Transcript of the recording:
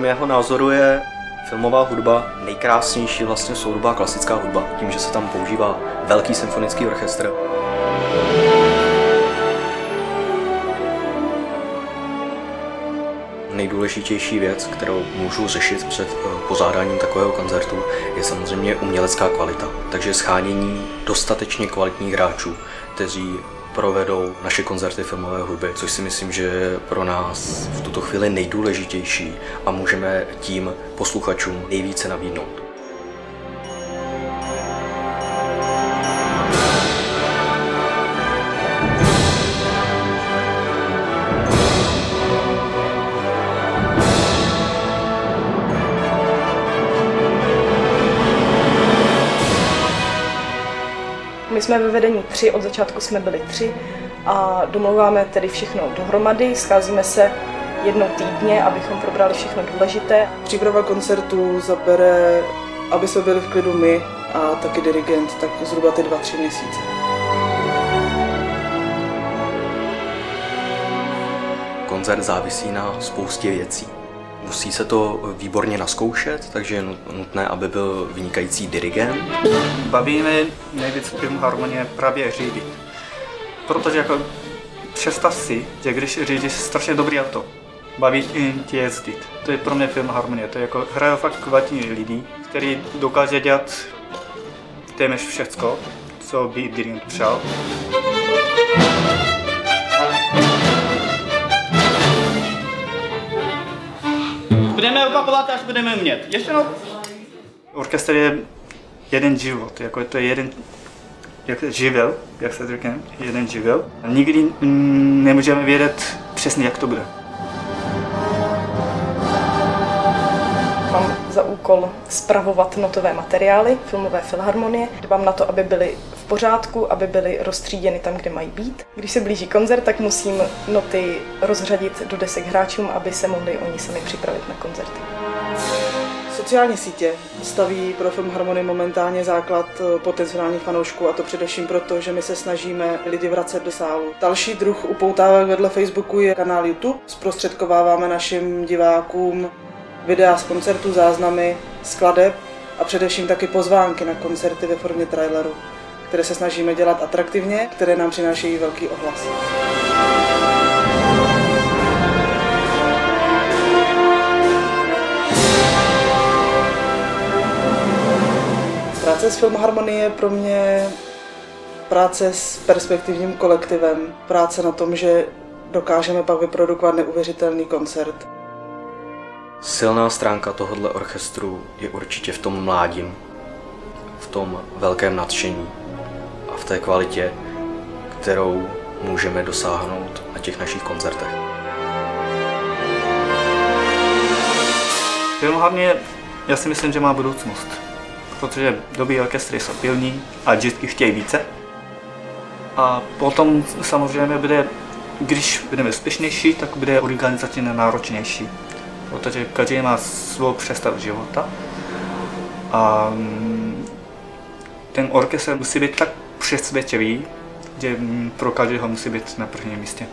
mého názoru je filmová hudba nejkrásnější vlastně soudobá klasická hudba, tím, že se tam používá velký symfonický orchestr. Nejdůležitější věc, kterou můžu řešit před pořádáním takového koncertu, je samozřejmě umělecká kvalita. Takže shánění dostatečně kvalitních hráčů, kteří provedou naše koncerty filmové hudby, což si myslím, že je pro nás v tuto chvíli nejdůležitější a můžeme tím posluchačům nejvíce nabídnout. My jsme ve vedení 3, od začátku jsme byli 3 a domlouváme tedy všechno dohromady, scházíme se jednou týdně, abychom probrali všechno důležité. Příprava koncertu zabere, aby jsme byli v klidu my a taky dirigent, tak zhruba ty 2-3 měsíce. Koncert závisí na spoustě věcí. Musí se to výborně nazkoušet, takže je nutné, aby byl vynikající dirigent. Baví mě nejvíc Filharmonie právě řídit. Protože jako představ si, že když řídíš strašně dobrý auto, baví tě jezdit. To je pro mě Filharmonie, to je jako hrají fakt kvalitní lidi, kteří dokáže dělat téměř všechno, co by dirigent přál. Budeme opakovat, až budeme umět. Ještě jednou. Orchestr je jeden život, jako to je jeden živel, jak se řekne, jeden živel. Nikdy nemůžeme vědět přesně, jak to bude. Mám za úkol spravovat notové materiály filmové filharmonie. Dbám na to, aby byly v pořádku, aby byly roztříděny tam, kde mají být. Když se blíží koncert, tak musím noty rozřadit do desek hráčům, aby se mohli oni sami připravit na koncerty. Sociální sítě staví pro Filharmonii momentálně základ potenciálních fanoušků, a to především proto, že my se snažíme lidi vracet do sálu. Další druh upoutávek vedle Facebooku je kanál YouTube. Zprostředkováváme našim divákům videa z koncertů, záznamy, skladeb a především taky pozvánky na koncerty ve formě traileru, které se snažíme dělat atraktivně, které nám přinášejí velký ohlas. Práce s Filharmonií je pro mě práce s perspektivním kolektivem, práce na tom, že dokážeme pak vyprodukovat neuvěřitelný koncert. Silná stránka tohoto orchestru je určitě v tom mládím, v tom velkém nadšení a v té kvalitě, kterou můžeme dosáhnout na těch našich koncertech. Filharmonie, já si myslím, že má budoucnost, protože dobrý orchestry jsou pilní a vždycky chtějí více. A potom samozřejmě bude, když budeme úspěšnější, tak bude organizačně náročnější. Protože každý má svou představu života a ten orchestr musí být tak přesvědčivý, že pro každého musí být na prvním místě.